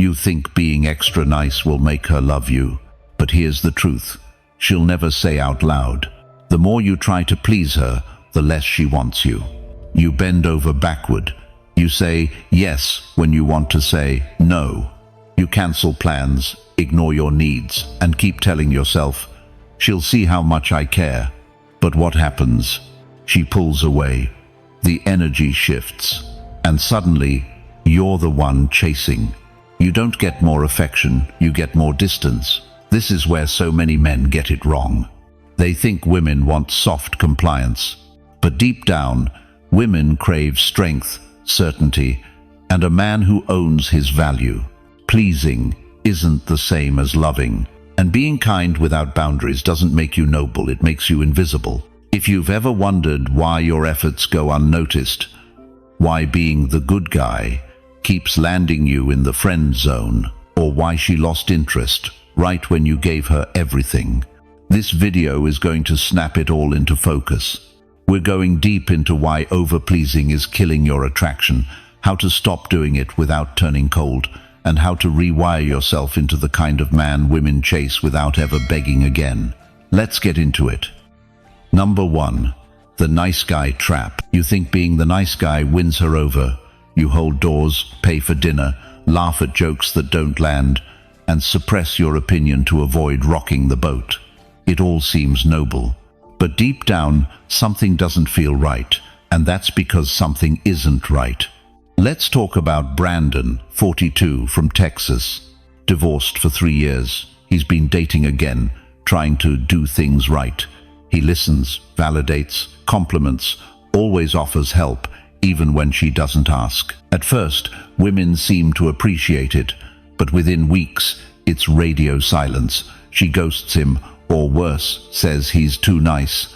You think being extra nice will make her love you, but here's the truth. She'll never say out loud. The more you try to please her, the less she wants you. You bend over backward. You say yes when you want to say no. You cancel plans, ignore your needs, and keep telling yourself, she'll see how much I care. But what happens? She pulls away. The energy shifts, and suddenly, you're the one chasing. You don't get more affection, you get more distance. This is where so many men get it wrong. They think women want soft compliance, but deep down, women crave strength, certainty, and a man who owns his value. Pleasing isn't the same as loving, and being kind without boundaries doesn't make you noble, it makes you invisible. If you've ever wondered why your efforts go unnoticed, why being the good guy keeps landing you in the friend zone, or why she lost interest right when you gave her everything, this video is going to snap it all into focus. We're going deep into why overpleasing is killing your attraction, how to stop doing it without turning cold, and how to rewire yourself into the kind of man women chase without ever begging again. Let's get into it. Number 1. The nice guy trap. You think being the nice guy wins her over. You hold doors, pay for dinner, laugh at jokes that don't land, and suppress your opinion to avoid rocking the boat. It all seems noble. But deep down, something doesn't feel right, and that's because something isn't right. Let's talk about Brandon, 42, from Texas. Divorced for 3 years. He's been dating again, trying to do things right. He listens, validates, compliments, always offers help, even when she doesn't ask. At first, women seem to appreciate it, but within weeks, it's radio silence. She ghosts him, or worse, says he's too nice.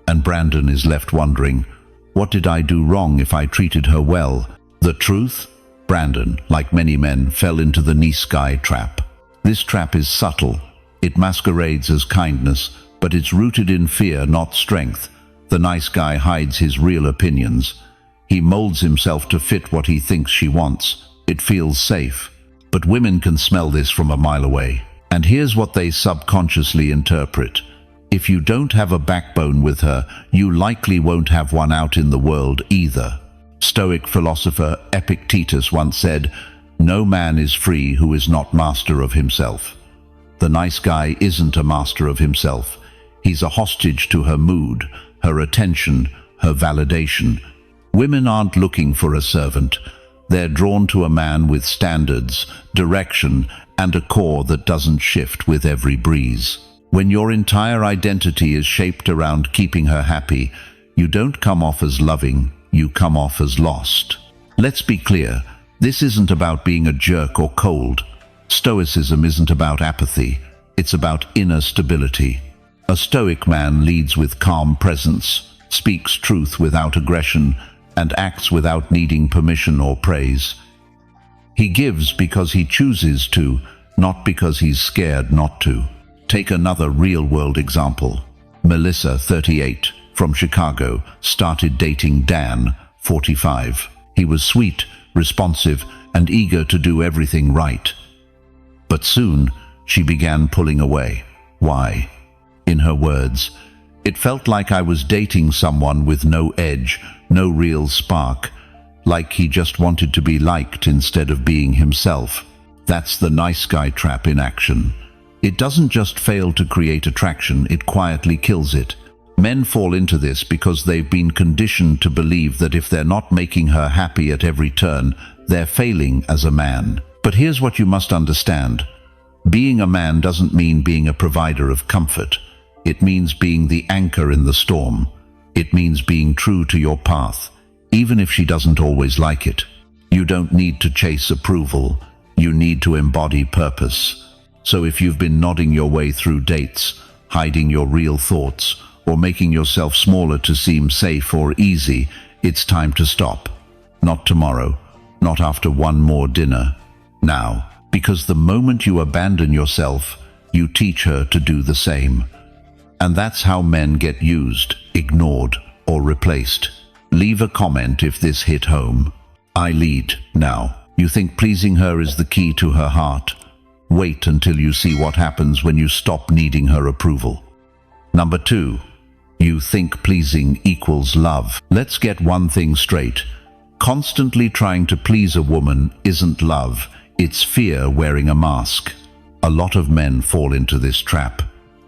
And Brandon is left wondering, what did I do wrong if I treated her well? The truth? Brandon, like many men, fell into the nice guy trap. This trap is subtle. It masquerades as kindness, but it's rooted in fear, not strength. The nice guy hides his real opinions. He molds himself to fit what he thinks she wants. It feels safe. But women can smell this from a mile away. And here's what they subconsciously interpret. If you don't have a backbone with her, you likely won't have one out in the world either. Stoic philosopher Epictetus once said, "No man is free who is not master of himself." The nice guy isn't a master of himself. He's a hostage to her mood, her attention, her validation. Women aren't looking for a servant. They're drawn to a man with standards, direction, and a core that doesn't shift with every breeze. When your entire identity is shaped around keeping her happy, you don't come off as loving, you come off as lost. Let's be clear, this isn't about being a jerk or cold. Stoicism isn't about apathy, it's about inner stability. A stoic man leads with calm presence, speaks truth without aggression, and acts without needing permission or praise. He gives because he chooses to, not because he's scared not to. Take another real-world example. Melissa, 38, from Chicago, started dating Dan, 45. He was sweet, responsive, and eager to do everything right. But soon, she began pulling away. Why? In her words, "It felt like I was dating someone with no edge, no real spark, like he just wanted to be liked instead of being himself." That's the nice guy trap in action. It doesn't just fail to create attraction, it quietly kills it. Men fall into this because they've been conditioned to believe that if they're not making her happy at every turn, they're failing as a man. But here's what you must understand. Being a man doesn't mean being a provider of comfort. It means being the anchor in the storm. It means being true to your path, even if she doesn't always like it. You don't need to chase approval. You need to embody purpose. So if you've been nodding your way through dates, hiding your real thoughts, or making yourself smaller to seem safe or easy, it's time to stop. Not tomorrow, not after one more dinner. Now, because the moment you abandon yourself, you teach her to do the same. And that's how men get used, ignored, or replaced. Leave a comment if this hit home. I lead now. You think pleasing her is the key to her heart. Wait until you see what happens when you stop needing her approval. Number 2. You think pleasing equals love. Let's get one thing straight. Constantly trying to please a woman isn't love, it's fear wearing a mask. A lot of men fall into this trap.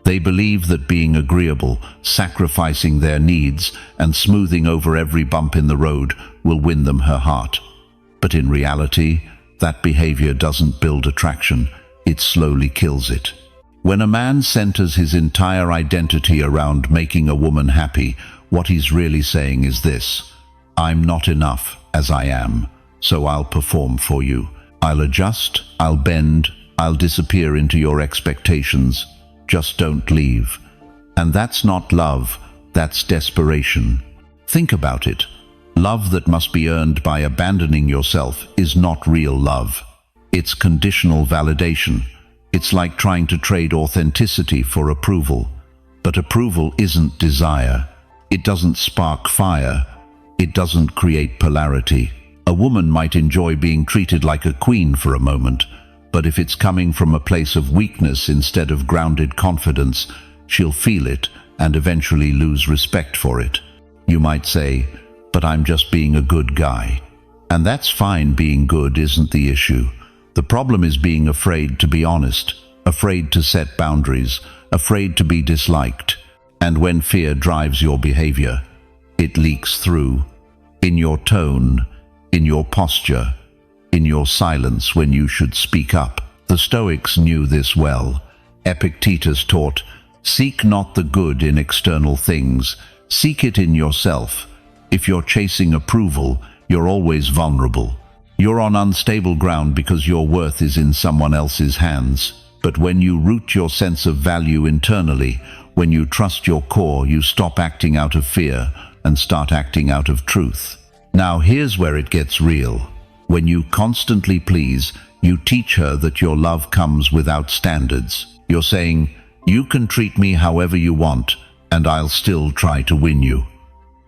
They believe that being agreeable, sacrificing their needs, and smoothing over every bump in the road will win them her heart. But in reality, that behavior doesn't build attraction, it slowly kills it. When a man centers his entire identity around making a woman happy, what he's really saying is this: I'm not enough as I am, so I'll perform for you. I'll adjust, I'll bend, I'll disappear into your expectations. Just don't leave. And that's not love, that's desperation. Think about it. Love that must be earned by abandoning yourself is not real love. It's conditional validation. It's like trying to trade authenticity for approval. But approval isn't desire. It doesn't spark fire. It doesn't create polarity. A woman might enjoy being treated like a queen for a moment, but if it's coming from a place of weakness instead of grounded confidence, she'll feel it and eventually lose respect for it. You might say, but I'm just being a good guy. And that's fine, being good isn't the issue. The problem is being afraid to be honest, afraid to set boundaries, afraid to be disliked. And when fear drives your behavior, it leaks through. In your tone, in your posture, in your silence when you should speak up. The Stoics knew this well. Epictetus taught, seek not the good in external things, seek it in yourself. If you're chasing approval, you're always vulnerable. You're on unstable ground because your worth is in someone else's hands. But when you root your sense of value internally, when you trust your core, you stop acting out of fear and start acting out of truth. Now here's where it gets real. When you constantly please, you teach her that your love comes without standards. You're saying, you can treat me however you want, and I'll still try to win you.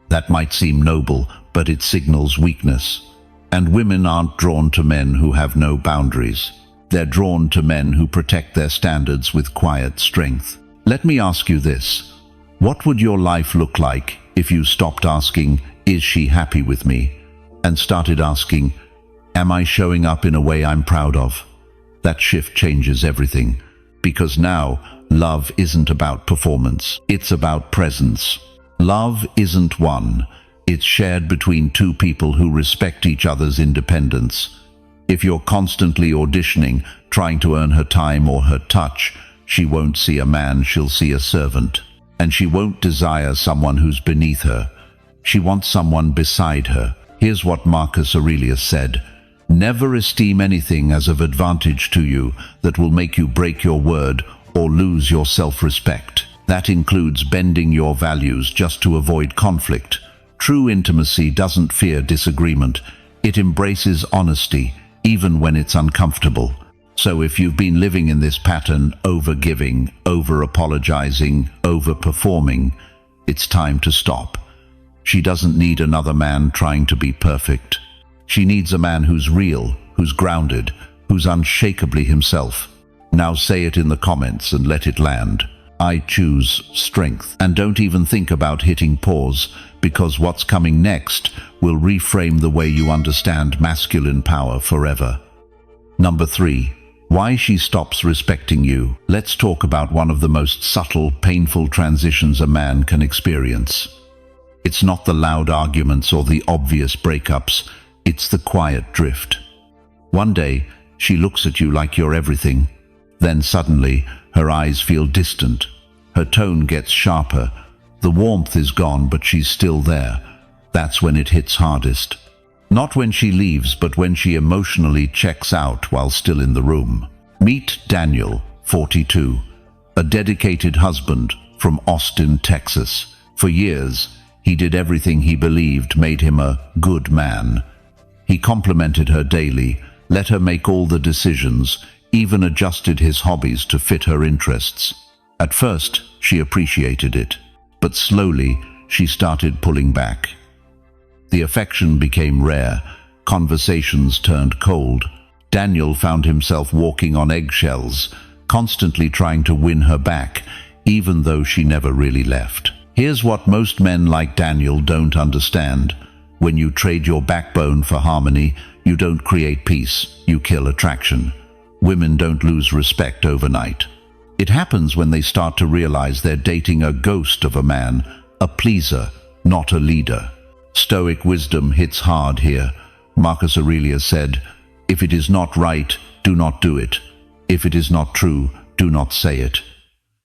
That might seem noble, but it signals weakness. And women aren't drawn to men who have no boundaries. They're drawn to men who protect their standards with quiet strength. Let me ask you this. What would your life look like if you stopped asking, is she happy with me? And started asking, am I showing up in a way I'm proud of? That shift changes everything. Because now, love isn't about performance. It's about presence. Love isn't one. It's shared between two people who respect each other's independence. If you're constantly auditioning, trying to earn her time or her touch, she won't see a man, she'll see a servant. And she won't desire someone who's beneath her. She wants someone beside her. Here's what Marcus Aurelius said: never esteem anything as of advantage to you that will make you break your word or lose your self-respect. That includes bending your values just to avoid conflict. True intimacy doesn't fear disagreement. It embraces honesty, even when it's uncomfortable. So if you've been living in this pattern, over-giving, over-apologizing, over-performing, it's time to stop. She doesn't need another man trying to be perfect. She needs a man who's real, who's grounded, who's unshakably himself. Now say it in the comments and let it land. I choose strength. And don't even think about hitting pause, because what's coming next will reframe the way you understand masculine power forever. Number 3. Why she stops respecting you. Let's talk about one of the most subtle, painful transitions a man can experience. It's not the loud arguments or the obvious breakups. It's the quiet drift. One day, she looks at you like you're everything. Then suddenly, her eyes feel distant. Her tone gets sharper. The warmth is gone, but she's still there. That's when it hits hardest. Not when she leaves, but when she emotionally checks out while still in the room. Meet Daniel, 42, a dedicated husband from Austin, Texas. For years, he did everything he believed made him a good man. He complimented her daily, let her make all the decisions, even adjusted his hobbies to fit her interests. At first, she appreciated it, but slowly she started pulling back. The affection became rare, conversations turned cold. Daniel found himself walking on eggshells, constantly trying to win her back, even though she never really left. Here's what most men like Daniel don't understand. When you trade your backbone for harmony, you don't create peace, you kill attraction. Women don't lose respect overnight. It happens when they start to realize they're dating a ghost of a man, a pleaser, not a leader. Stoic wisdom hits hard here. Marcus Aurelius said, "If it is not right, do not do it. If it is not true, do not say it."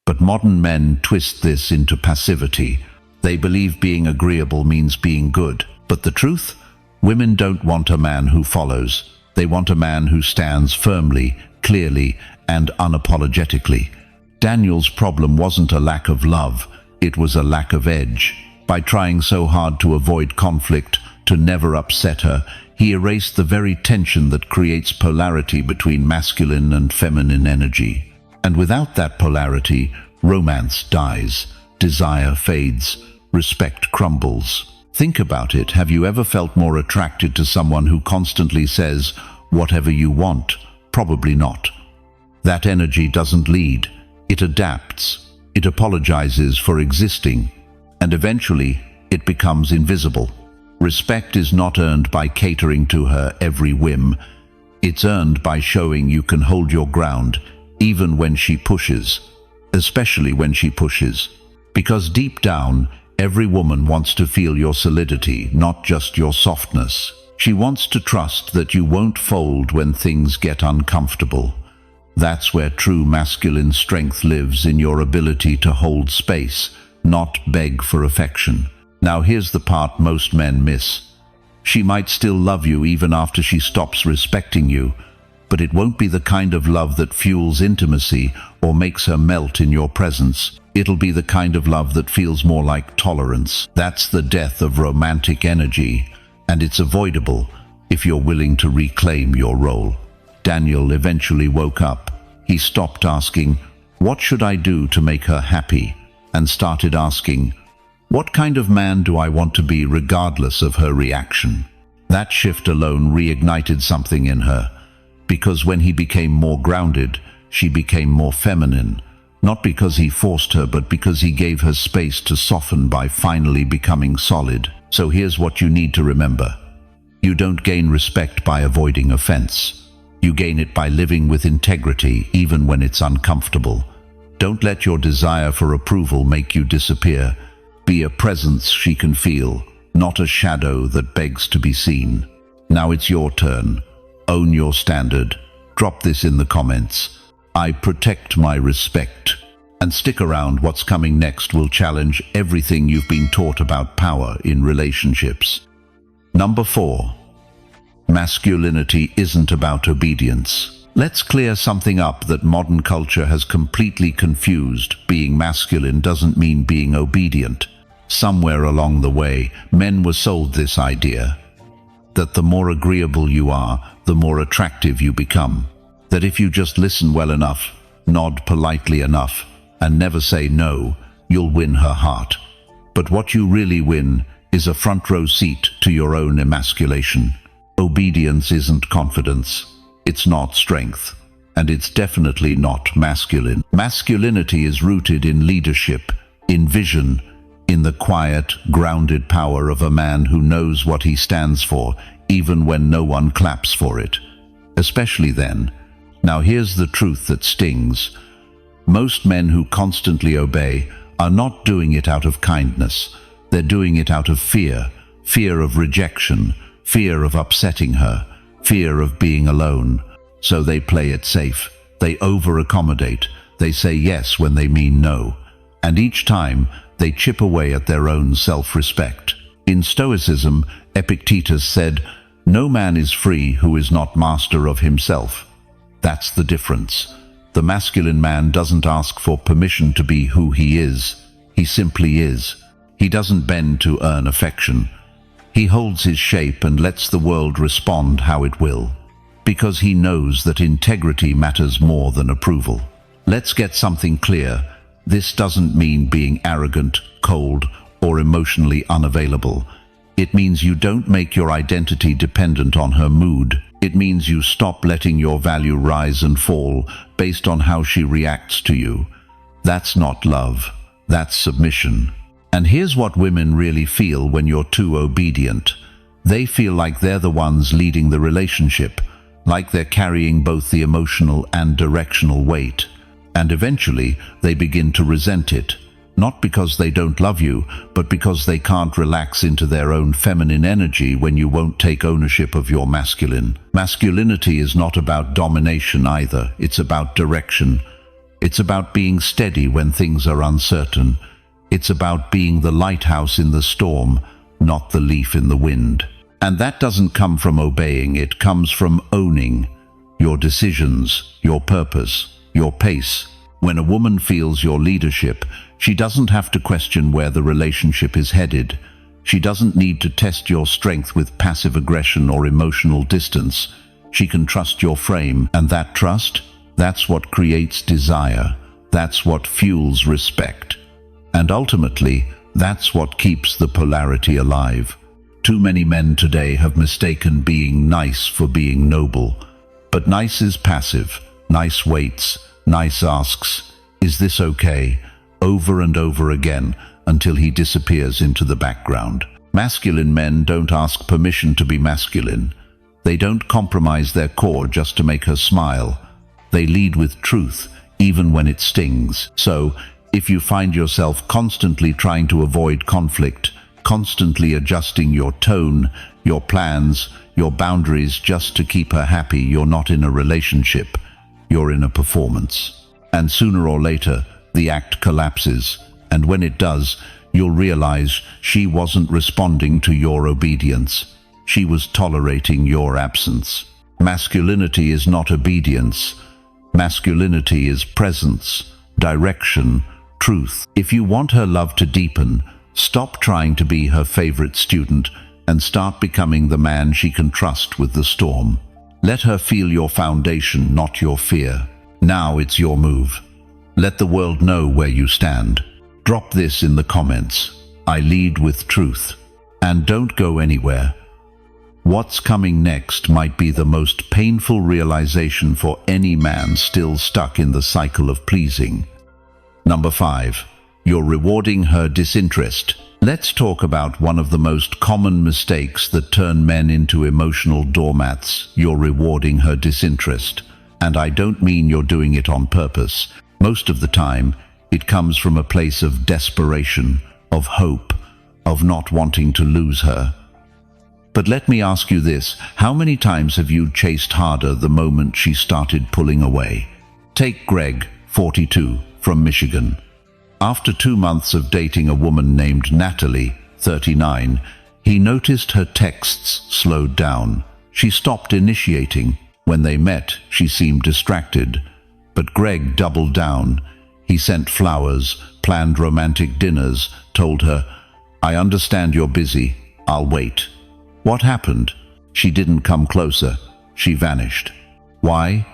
But modern men twist this into passivity. They believe being agreeable means being good. But the truth? Women don't want a man who follows. They want a man who stands firmly, clearly, and unapologetically. Daniel's problem wasn't a lack of love, it was a lack of edge. By trying so hard to avoid conflict, to never upset her, he erased the very tension that creates polarity between masculine and feminine energy. And without that polarity, romance dies, desire fades, respect crumbles. Think about it. Have you ever felt more attracted to someone who constantly says, "Whatever you want"? Probably not. That energy doesn't lead. It adapts. It apologizes for existing. And eventually, it becomes invisible. Respect is not earned by catering to her every whim. It's earned by showing you can hold your ground, even when she pushes. Especially when she pushes. Because deep down, every woman wants to feel your solidity, not just your softness. She wants to trust that you won't fold when things get uncomfortable. That's where true masculine strength lives, in your ability to hold space, not beg for affection. Now here's the part most men miss. She might still love you even after she stops respecting you, but it won't be the kind of love that fuels intimacy or makes her melt in your presence. It'll be the kind of love that feels more like tolerance. That's the death of romantic energy, and it's avoidable if you're willing to reclaim your role. Daniel eventually woke up. He stopped asking, "What should I do to make her happy?" and started asking, "What kind of man do I want to be regardless of her reaction?" That shift alone reignited something in her, because when he became more grounded, she became more feminine. Not because he forced her, but because he gave her space to soften by finally becoming solid. So here's what you need to remember. You don't gain respect by avoiding offense. You gain it by living with integrity, even when it's uncomfortable. Don't let your desire for approval make you disappear. Be a presence she can feel, not a shadow that begs to be seen. Now it's your turn. Own your standard. Drop this in the comments. I protect my respect. And stick around. What's coming next will challenge everything you've been taught about power in relationships. Number 4. Masculinity isn't about obedience. Let's clear something up that modern culture has completely confused. Being masculine doesn't mean being obedient. Somewhere along the way, men were sold this idea that the more agreeable you are, the more attractive you become. That if you just listen well enough, nod politely enough, and never say no, you'll win her heart. But what you really win is a front row seat to your own emasculation. Obedience isn't confidence. It's not strength. And it's definitely not masculine. Masculinity is rooted in leadership, in vision, in the quiet, grounded power of a man who knows what he stands for, even when no one claps for it. Especially then. Now here's the truth that stings. Most men who constantly obey are not doing it out of kindness. They're doing it out of fear. Fear of rejection, fear of upsetting her, fear of being alone. So they play it safe. They over-accommodate. They say yes when they mean no. And each time, they chip away at their own self-respect. In Stoicism, Epictetus said, "No man is free who is not master of himself." That's the difference. The masculine man doesn't ask for permission to be who he is. He simply is. He doesn't bend to earn affection. He holds his shape and lets the world respond how it will. Because he knows that integrity matters more than approval. Let's get something clear. This doesn't mean being arrogant, cold, or emotionally unavailable. It means you don't make your identity dependent on her mood. It means you stop letting your value rise and fall based on how she reacts to you. That's not love. That's submission. And here's what women really feel when you're too obedient. They feel like they're the ones leading the relationship, like they're carrying both the emotional and directional weight. And eventually, they begin to resent it. Not because they don't love you, but because they can't relax into their own feminine energy when you won't take ownership of your masculine. Masculinity is not about domination either. It's about direction. It's about being steady when things are uncertain. It's about being the lighthouse in the storm, not the leaf in the wind. And that doesn't come from obeying, it comes from owning your decisions, your purpose, your pace. When a woman feels your leadership, she doesn't have to question where the relationship is headed. She doesn't need to test your strength with passive aggression or emotional distance. She can trust your frame, and that trust, that's what creates desire. That's what fuels respect. And ultimately, that's what keeps the polarity alive. Too many men today have mistaken being nice for being noble. But nice is passive. Nice waits. Nice asks, "Is this okay?" over and over again until he disappears into the background. Masculine men don't ask permission to be masculine. They don't compromise their core just to make her smile. They lead with truth, even when it stings. So, if you find yourself constantly trying to avoid conflict, constantly adjusting your tone, your plans, your boundaries just to keep her happy, you're not in a relationship. You're in a performance. And sooner or later, the act collapses. And when it does, you'll realize she wasn't responding to your obedience. She was tolerating your absence. Masculinity is not obedience. Masculinity is presence, direction, truth. If you want her love to deepen, stop trying to be her favorite student and start becoming the man she can trust with the storm. Let her feel your foundation, not your fear. Now it's your move. Let the world know where you stand. Drop this in the comments. I lead with truth. And don't go anywhere. What's coming next might be the most painful realization for any man still stuck in the cycle of pleasing. Number 5. You're rewarding her disinterest. Let's talk about one of the most common mistakes that turn men into emotional doormats. You're rewarding her disinterest. And I don't mean you're doing it on purpose. Most of the time, it comes from a place of desperation, of hope, of not wanting to lose her. But let me ask you this, how many times have you chased harder the moment she started pulling away? Take Greg, 42, from Michigan. After 2 months of dating a woman named Natalie, 39, he noticed her texts slowed down. She stopped initiating. When they met, she seemed distracted. But Greg doubled down. He sent flowers, planned romantic dinners, told her, "I understand you're busy. I'll wait." What happened? She didn't come closer. She vanished. Why?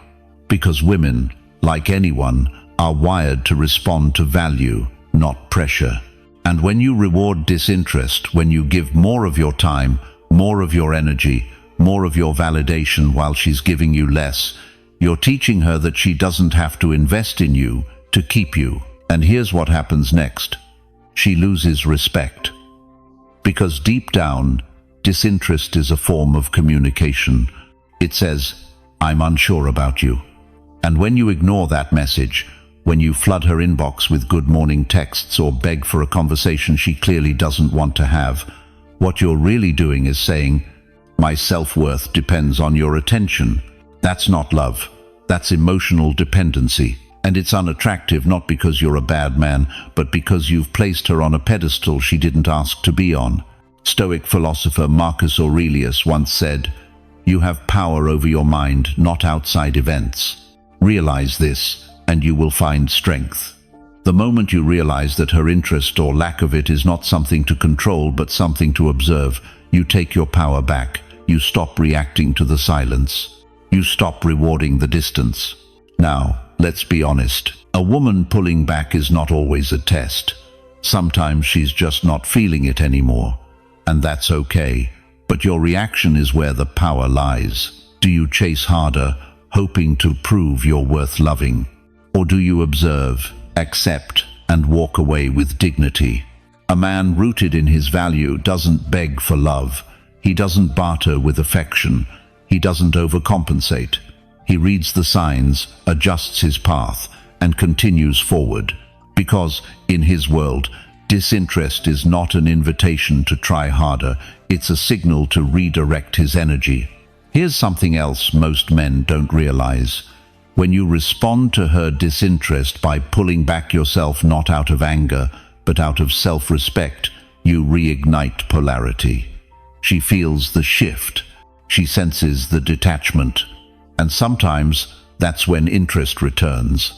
Because women, like anyone, are wired to respond to value, not pressure. And when you reward disinterest, when you give more of your time, more of your energy, more of your validation while she's giving you less, you're teaching her that she doesn't have to invest in you to keep you. And here's what happens next. She loses respect. Because deep down, disinterest is a form of communication. It says, "I'm unsure about you." And when you ignore that message, when you flood her inbox with good morning texts or beg for a conversation she clearly doesn't want to have, what you're really doing is saying, "My self-worth depends on your attention." That's not love. That's emotional dependency. And it's unattractive not because you're a bad man, but because you've placed her on a pedestal she didn't ask to be on. Stoic philosopher Marcus Aurelius once said, "You have power over your mind, not outside events." Realize this, and you will find strength. The moment you realize that her interest or lack of it is not something to control but something to observe, you take your power back. You stop reacting to the silence. You stop rewarding the distance. Now, let's be honest. A woman pulling back is not always a test. Sometimes she's just not feeling it anymore. and that's okay. But your reaction is where the power lies. Do you chase harder, hoping to prove you're worth loving? Or do you observe, accept, and walk away with dignity? A man rooted in his value doesn't beg for love. He doesn't barter with affection. He doesn't overcompensate. He reads the signs, adjusts his path, and continues forward. Because, in his world, disinterest is not an invitation to try harder, it's a signal to redirect his energy. Here's something else most men don't realize. When you respond to her disinterest by pulling back yourself not out of anger, but out of self-respect, you reignite polarity. She feels the shift. She senses the detachment. And sometimes that's when interest returns.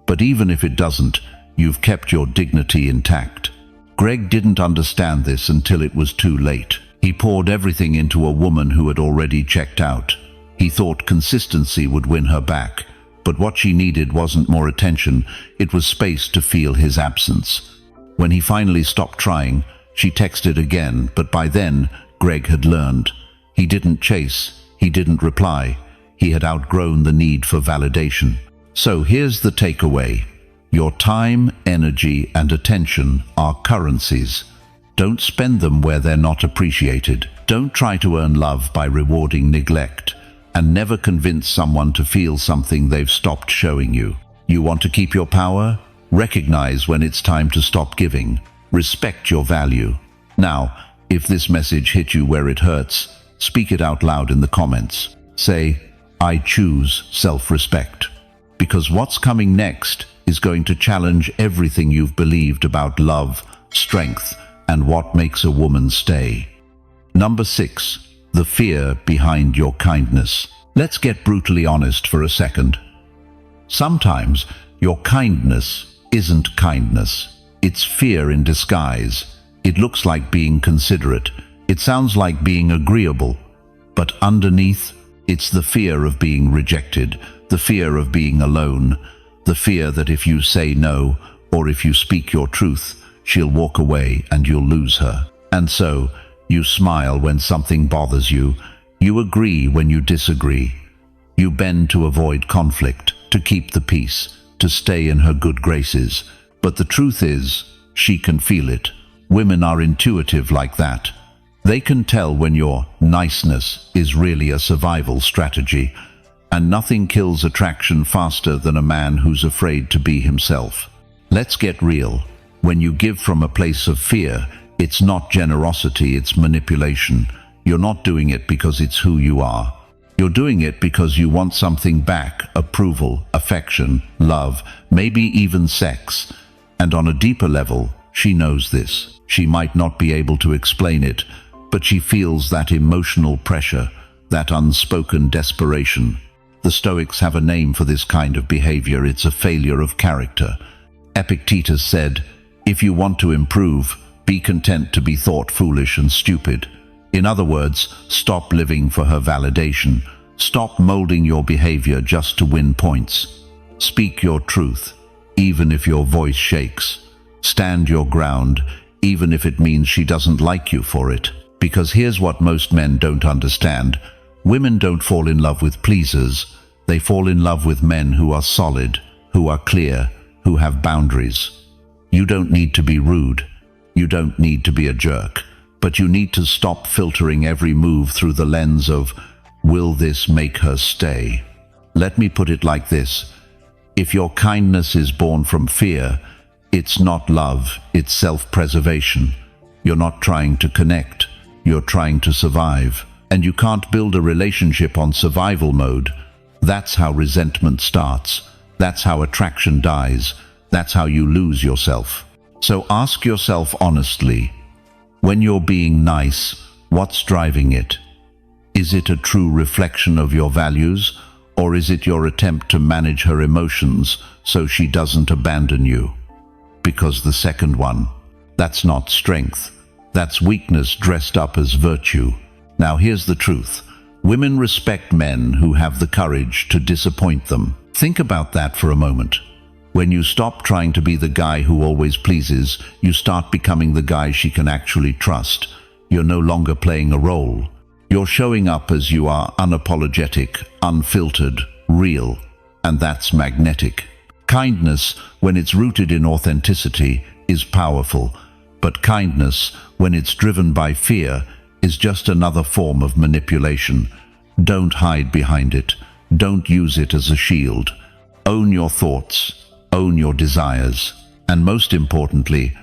But even if it doesn't, you've kept your dignity intact. Greg didn't understand this until it was too late. He poured everything into a woman who had already checked out. He thought consistency would win her back. But what she needed wasn't more attention, it was space to feel his absence. When he finally stopped trying, she texted again, but by then, Greg had learned. He didn't chase, he didn't reply. He had outgrown the need for validation. So here's the takeaway. Your time, energy, and attention are currencies. Don't spend them where they're not appreciated. Don't try to earn love by rewarding neglect. And never convince someone to feel something they've stopped showing you. You want to keep your power? Recognize when it's time to stop giving. Respect your value. Now, if this message hit you where it hurts, speak it out loud in the comments. Say, I choose self-respect. Because what's coming next is going to challenge everything you've believed about love, strength, and what makes a woman stay. Number 6. The fear behind your kindness. Let's get brutally honest for a second. Sometimes your kindness isn't kindness. It's fear in disguise. It looks like being considerate. It sounds like being agreeable. But underneath, it's the fear of being rejected, the fear of being alone, the fear that if you say no, or if you speak your truth, she'll walk away and you'll lose her. And so, you smile when something bothers you. You agree when you disagree. You bend to avoid conflict, to keep the peace, to stay in her good graces. But the truth is, she can feel it. Women are intuitive like that. They can tell when your niceness is really a survival strategy, and nothing kills attraction faster than a man who's afraid to be himself. Let's get real. When you give from a place of fear, it's not generosity, it's manipulation. You're not doing it because it's who you are. You're doing it because you want something back, approval, affection, love, maybe even sex. And on a deeper level, she knows this. She might not be able to explain it, but she feels that emotional pressure, that unspoken desperation. The Stoics have a name for this kind of behavior. It's a failure of character. Epictetus said, "If you want to improve, be content to be thought foolish and stupid." In other words, stop living for her validation. Stop molding your behavior just to win points. Speak your truth, even if your voice shakes. Stand your ground, even if it means she doesn't like you for it. Because here's what most men don't understand. Women don't fall in love with pleasers. They fall in love with men who are solid, who are clear, who have boundaries. You don't need to be rude. You don't need to be a jerk. But you need to stop filtering every move through the lens of, will this make her stay? Let me put it like this. If your kindness is born from fear, it's not love, it's self-preservation. You're not trying to connect, you're trying to survive. And you can't build a relationship on survival mode. That's how resentment starts. That's how attraction dies. That's how you lose yourself. So ask yourself honestly, when you're being nice, what's driving it? Is it a true reflection of your values, or is it your attempt to manage her emotions so she doesn't abandon you? Because the second one, that's not strength. That's weakness dressed up as virtue. Now here's the truth. Women respect men who have the courage to disappoint them. Think about that for a moment. When you stop trying to be the guy who always pleases, you start becoming the guy she can actually trust. you're no longer playing a role. You're showing up as you are, unapologetic, unfiltered, real, and that's magnetic. Kindness, when it's rooted in authenticity, is powerful, but kindness, when it's driven by fear, is just another form of manipulation. Don't hide behind it. Don't use it as a shield. Own your thoughts, own your desires, and most importantly,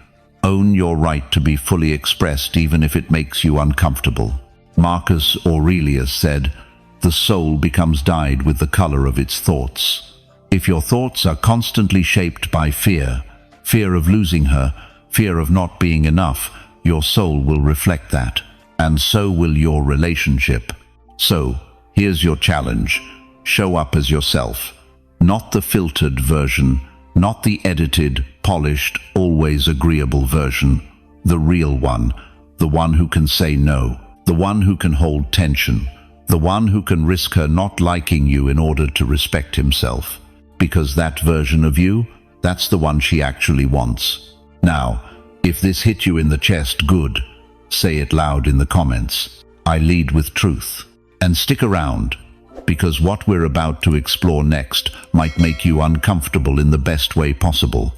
own your right to be fully expressed even if it makes you uncomfortable. Marcus Aurelius said, "The soul becomes dyed with the color of its thoughts." If your thoughts are constantly shaped by fear, fear of losing her, fear of not being enough, your soul will reflect that, and so will your relationship. So, here's your challenge. Show up as yourself. Not the filtered version, not the edited, polished, always agreeable version. The real one. The one who can say no. The one who can hold tension. The one who can risk her not liking you in order to respect himself. Because that version of you, that's the one she actually wants. Now, if this hit you in the chest, good. Say it loud in the comments. I lead with truth. And stick around, because what we're about to explore next might make you uncomfortable in the best way possible.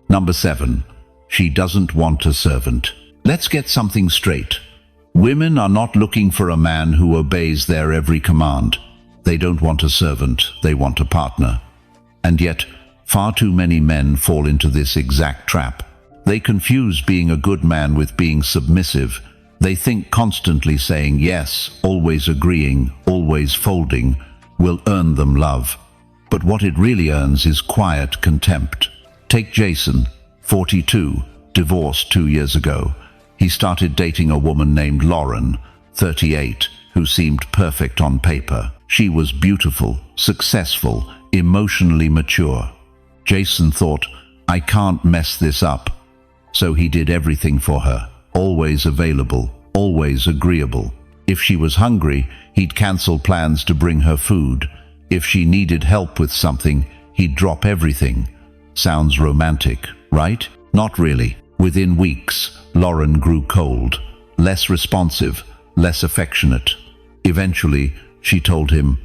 Number 7. She doesn't want a servant. Let's get something straight. Women are not looking for a man who obeys their every command. They don't want a servant, they want a partner. And yet, far too many men fall into this exact trap. They confuse being a good man with being submissive. They think constantly saying yes, always agreeing, always folding, will earn them love. But what it really earns is quiet contempt. Take Jason, 42, divorced 2 years ago. He started dating a woman named Lauren, 38, who seemed perfect on paper. She was beautiful, successful, emotionally mature. Jason thought, I can't mess this up. So he did everything for her, always available, always agreeable. If she was hungry, he'd cancel plans to bring her food. If she needed help with something, he'd drop everything. Sounds romantic, right? Not really. Within weeks, Lauren grew cold, less responsive, less affectionate. Eventually, she told him,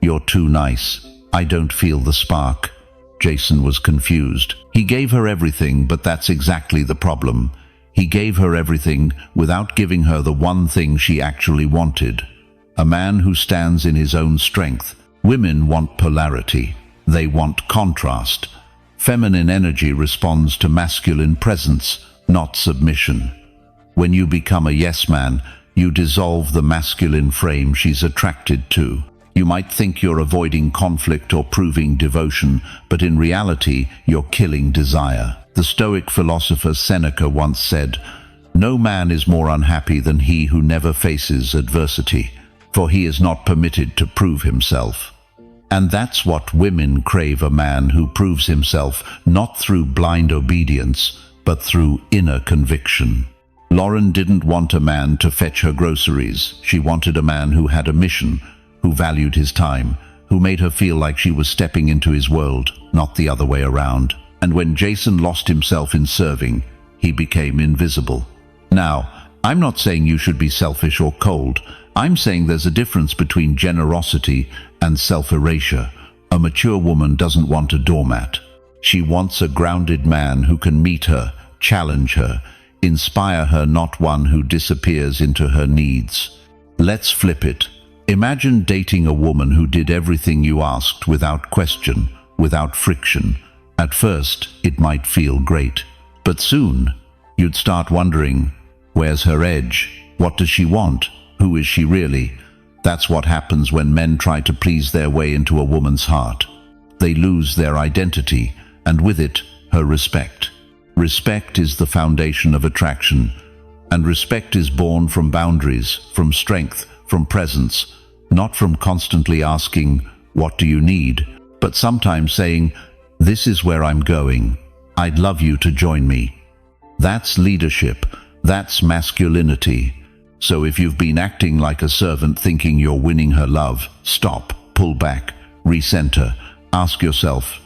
"You're too nice. I don't feel the spark." Jason was confused. He gave her everything, but that's exactly the problem. He gave her everything without giving her the one thing she actually wanted. A man who stands in his own strength. Women want polarity. They want contrast. Feminine energy responds to masculine presence, not submission. When you become a yes man, you dissolve the masculine frame she's attracted to. You might think you're avoiding conflict or proving devotion, but in reality, you're killing desire. The Stoic philosopher Seneca once said, "No man is more unhappy than he who never faces adversity, for he is not permitted to prove himself." And that's what women crave, a man who proves himself not through blind obedience, but through inner conviction. Lauren didn't want a man to fetch her groceries. She wanted a man who had a mission, who valued his time, who made her feel like she was stepping into his world, not the other way around. And when Jason lost himself in serving, he became invisible. Now, I'm not saying you should be selfish or cold. I'm saying there's a difference between generosity and self-erasure. A mature woman doesn't want a doormat. She wants a grounded man who can meet her, challenge her, inspire her, not one who disappears into her needs. Let's flip it. Imagine dating a woman who did everything you asked without question, without friction. At first, it might feel great. But soon, you'd start wondering, where's her edge? What does she want? Who is she really? That's what happens when men try to please their way into a woman's heart. They lose their identity, and with it, her respect. Respect is the foundation of attraction, and respect is born from boundaries, from strength, from presence, not from constantly asking, "What do you need?" but sometimes saying, "This is where I'm going. I'd love you to join me." That's leadership. That's masculinity. So if you've been acting like a servant thinking you're winning her love, stop, pull back, recenter. Ask yourself,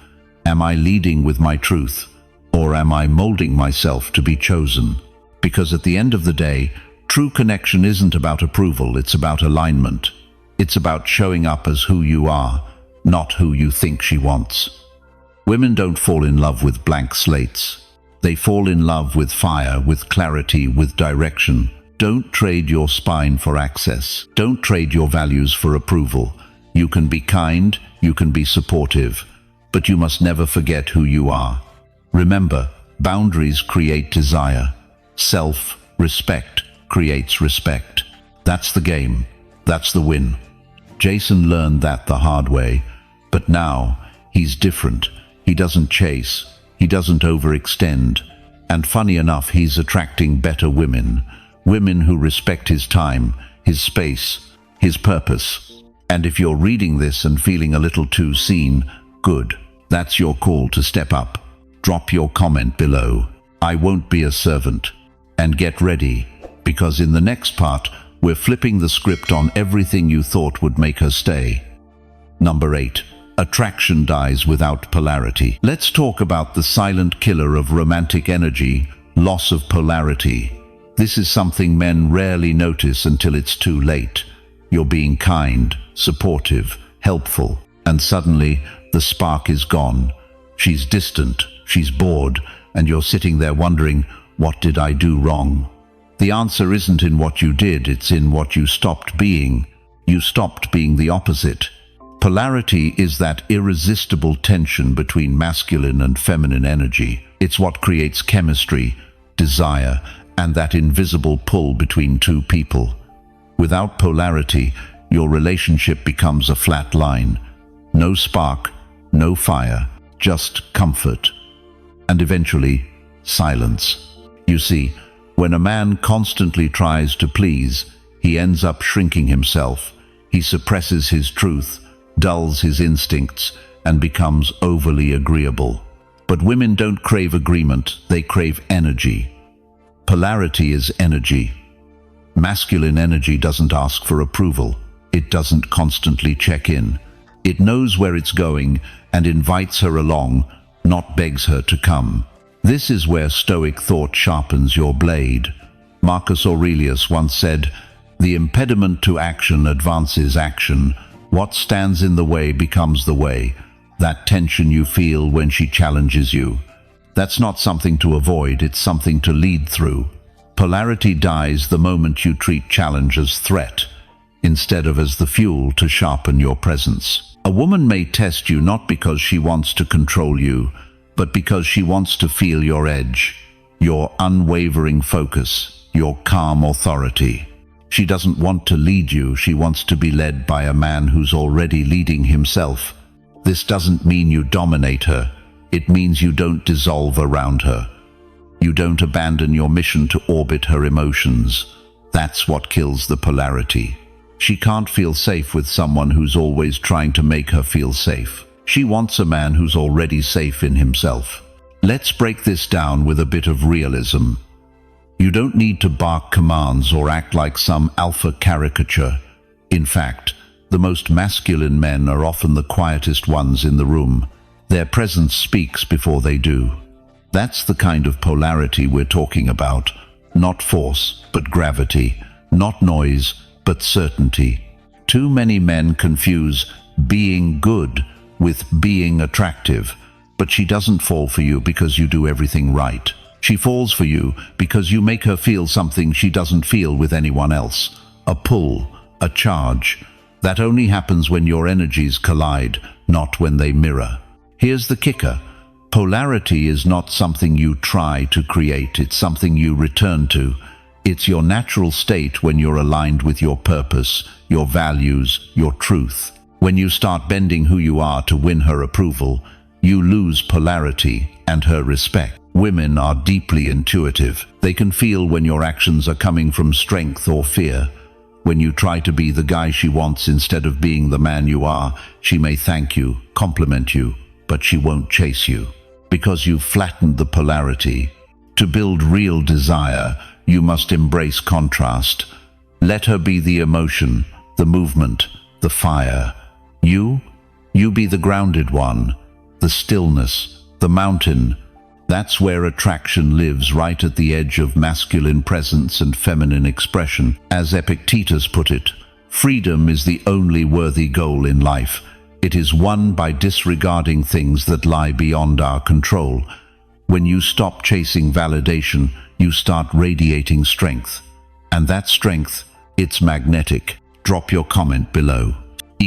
am I leading with my truth, or am I molding myself to be chosen? Because at the end of the day, True connection isn't about approval, it's about alignment. It's about showing up as who you are, not who you think she wants. Women don't fall in love with blank slates. They fall in love with fire, with clarity, with direction. Don't trade your spine for access. Don't trade your values for approval. You can be kind, you can be supportive, but you must never forget who you are. Remember, boundaries create desire. Self-respect creates respect. That's the game. That's the win. Jason learned that the hard way, but now he's different. He doesn't chase. He doesn't overextend. And funny enough, he's attracting better women. Women who respect his time, his space, his purpose. And if you're reading this and feeling a little too seen, good. That's your call to step up. Drop your comment below. I won't be a servant. And get ready, because in the next part, we're flipping the script on everything you thought would make her stay. Number 8. Attraction dies without polarity. Let's talk about the silent killer of romantic energy, loss of polarity. This is something men rarely notice until it's too late. You're being kind, supportive, helpful, and suddenly the spark is gone. She's distant, she's bored, and you're sitting there wondering, what did I do wrong? The answer isn't in what you did, it's in what you stopped being. You stopped being the opposite. Polarity is that irresistible tension between masculine and feminine energy. It's what creates chemistry, desire, and that invisible pull between two people. Without polarity, your relationship becomes a flat line. No spark, no fire, just comfort. And eventually, silence. You see, when a man constantly tries to please, he ends up shrinking himself. He suppresses his truth, dulls his instincts, and becomes overly agreeable. But women don't crave agreement, they crave energy. Polarity is energy. Masculine energy doesn't ask for approval. It doesn't constantly check in. It knows where it's going and invites her along, not begs her to come. This is where Stoic thought sharpens your blade. Marcus Aurelius once said, "The impediment to action advances action. What stands in the way becomes the way." That tension you feel when she challenges you. That's not something to avoid, it's something to lead through. Polarity dies the moment you treat challenge as threat, instead of as the fuel to sharpen your presence. A woman may test you not because she wants to control you, but because she wants to feel your edge, your unwavering focus, your calm authority. She doesn't want to lead you, she wants to be led by a man who's already leading himself. This doesn't mean you dominate her, it means you don't dissolve around her. You don't abandon your mission to orbit her emotions. That's what kills the polarity. She can't feel safe with someone who's always trying to make her feel safe. She wants a man who's already safe in himself. Let's break this down with a bit of realism. You don't need to bark commands or act like some alpha caricature. In fact, the most masculine men are often the quietest ones in the room. Their presence speaks before they do. That's the kind of polarity we're talking about. Not force, but gravity. Not noise, but certainty. Too many men confuse being good with being attractive. But she doesn't fall for you because you do everything right. She falls for you because you make her feel something she doesn't feel with anyone else. A pull, a charge. That only happens when your energies collide, not when they mirror. Here's the kicker. Polarity is not something you try to create, it's something you return to. It's your natural state when you're aligned with your purpose, your values, your truth. When you start bending who you are to win her approval, you lose polarity and her respect. Women are deeply intuitive. They can feel when your actions are coming from strength or fear. When you try to be the guy she wants instead of being the man you are, she may thank you, compliment you, but she won't chase you. Because you've flattened the polarity. To build real desire, you must embrace contrast. Let her be the emotion, the movement, the fire. You be the grounded one, the stillness, the mountain, That's where attraction lives, right at the edge of masculine presence and feminine expression. As Epictetus put it, freedom is the only worthy goal in life. It is won by disregarding things that lie beyond our control. When you stop chasing validation, you start radiating strength. And that strength, it's magnetic. Drop your comment below.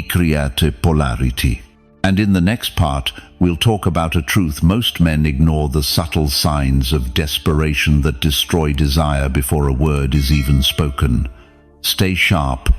Create polarity. And in the next part, we'll talk about a truth most men ignore: the subtle signs of desperation that destroy desire before a word is even spoken. Stay sharp.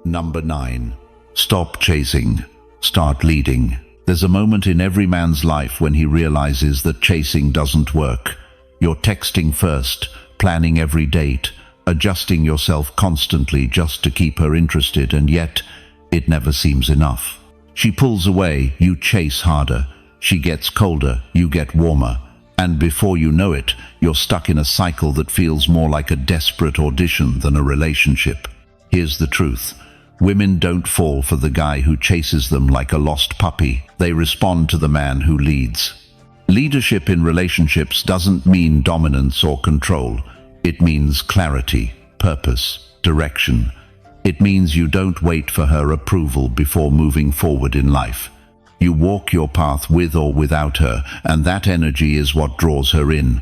Number 9. Stop chasing. Start leading. There's a moment in every man's life when he realizes that chasing doesn't work. You're texting first, planning every date, adjusting yourself constantly just to keep her interested, and yet it never seems enough. She pulls away, you chase harder. She gets colder, you get warmer. And before you know it, you're stuck in a cycle that feels more like a desperate audition than a relationship. Here's the truth. Women don't fall for the guy who chases them like a lost puppy. They respond to the man who leads. Leadership in relationships doesn't mean dominance or control. It means clarity, purpose, direction. It means you don't wait for her approval before moving forward in life. You walk your path with or without her, and that energy is what draws her in.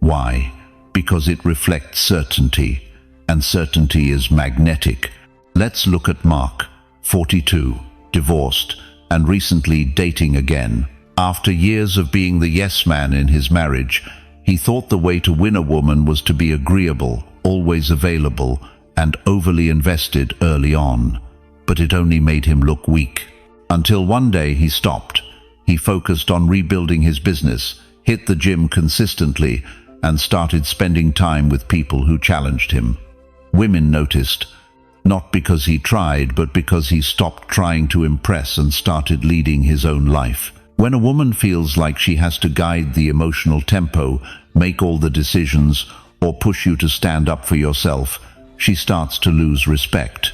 Why? Because it reflects certainty, and certainty is magnetic. Let's look at Mark, 42, divorced, and recently dating again. After years of being the yes man in his marriage, he thought the way to win a woman was to be agreeable, always available, and overly invested early on. But it only made him look weak. Until one day he stopped. He focused on rebuilding his business, hit the gym consistently, and started spending time with people who challenged him. Women noticed, not because he tried, but because he stopped trying to impress and started leading his own life. When a woman feels like she has to guide the emotional tempo, make all the decisions, or push you to stand up for yourself, she starts to lose respect.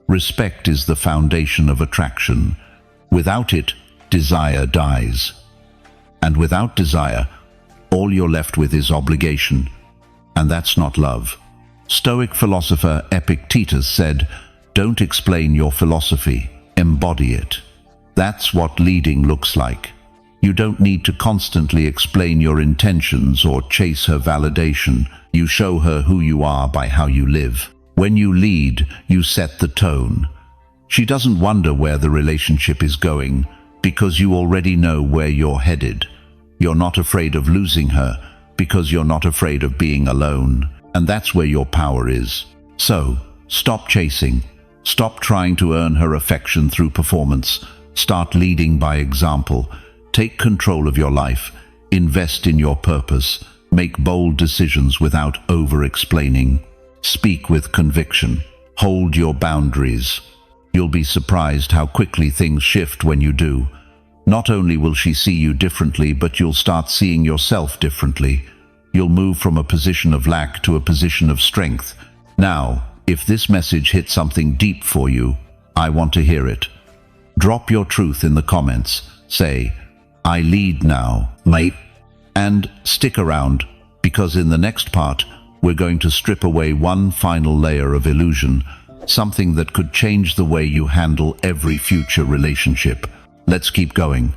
Respect is the foundation of attraction. Without it, desire dies. And without desire, all you're left with is obligation. And that's not love. Stoic philosopher Epictetus said, "Don't explain your philosophy, embody it." That's what leading looks like. You don't need to constantly explain your intentions or chase her validation. You show her who you are by how you live. When you lead, you set the tone. She doesn't wonder where the relationship is going, because you already know where you're headed. You're not afraid of losing her, because you're not afraid of being alone. And that's where your power is. So, stop chasing. Stop trying to earn her affection through performance. Start leading by example. Take control of your life. Invest in your purpose. Make bold decisions without over-explaining. Speak with conviction. Hold your boundaries. You'll be surprised how quickly things shift when you do. Not only will she see you differently, but you'll start seeing yourself differently. You'll move from a position of lack to a position of strength. Now, if this message hit something deep for you, I want to hear it. Drop your truth in the comments. Say, "I lead now, mate." And stick around, because in the next part, we're going to strip away one final layer of illusion, something that could change the way you handle every future relationship. Let's keep going.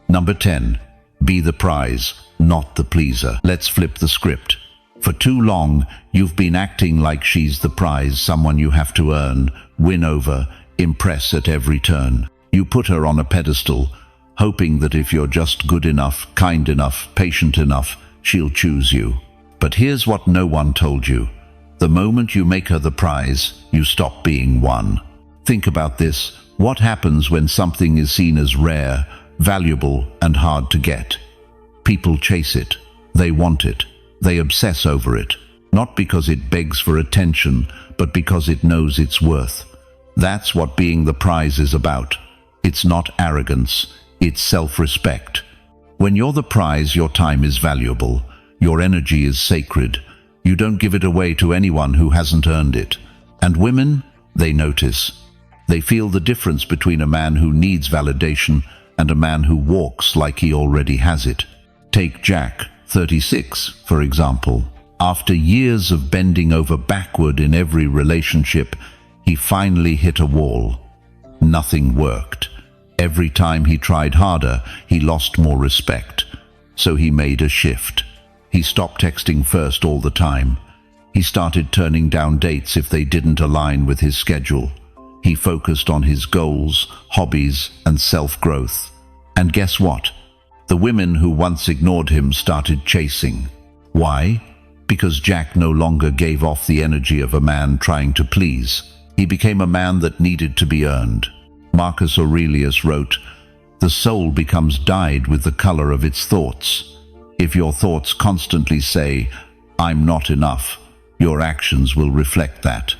Number 10. Be the prize, not the pleaser. Let's flip the script. For too long, you've been acting like she's the prize, someone you have to earn, win over, impress at every turn. You put her on a pedestal, hoping that if you're just good enough, kind enough, patient enough, she'll choose you. But here's what no one told you. The moment you make her the prize, you stop being one. Think about this. What happens when something is seen as rare, valuable, and hard to get? People chase it. They want it. They obsess over it. Not because it begs for attention, but because it knows its worth. That's what being the prize is about. It's not arrogance. It's self-respect. When you're the prize, your time is valuable. Your energy is sacred. You don't give it away to anyone who hasn't earned it. And women, they notice. They feel the difference between a man who needs validation and a man who walks like he already has it. Take Jack, 36, for example. After years of bending over backward in every relationship, he finally hit a wall. Nothing worked. Every time he tried harder, he lost more respect. So he made a shift. He stopped texting first all the time. He started turning down dates if they didn't align with his schedule. He focused on his goals, hobbies, and self-growth. And guess what? The women who once ignored him started chasing. Why? Because Jack no longer gave off the energy of a man trying to please. He became a man that needed to be earned. Marcus Aurelius wrote, "The soul becomes dyed with the color of its thoughts." If your thoughts constantly say, "I'm not enough," your actions will reflect that.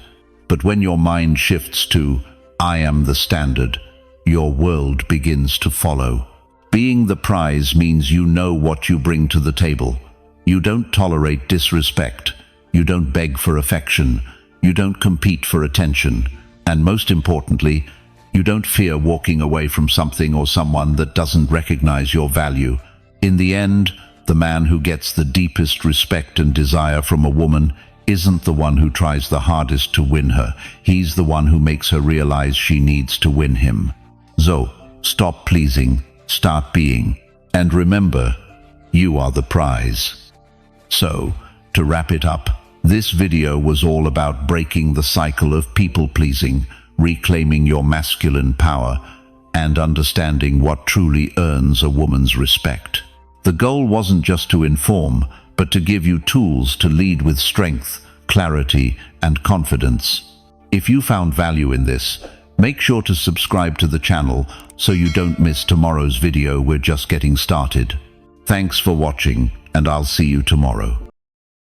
But when your mind shifts to, "I am the standard," your world begins to follow. Being the prize means you know what you bring to the table. You don't tolerate disrespect. You don't beg for affection. You don't compete for attention. And most importantly, you don't fear walking away from something or someone that doesn't recognize your value. In the end, the man who gets the deepest respect and desire from a woman isn't the one who tries the hardest to win her. He's the one who makes her realize she needs to win him. So, stop pleasing, start being, and remember, you are the prize. So, to wrap it up, this video was all about breaking the cycle of people-pleasing, reclaiming your masculine power, and understanding what truly earns a woman's respect. The goal wasn't just to inform, but to give you tools to lead with strength, clarity, and confidence. If you found value in this, make sure to subscribe to the channel so you don't miss tomorrow's video. We're just getting started. Thanks for watching, and I'll see you tomorrow.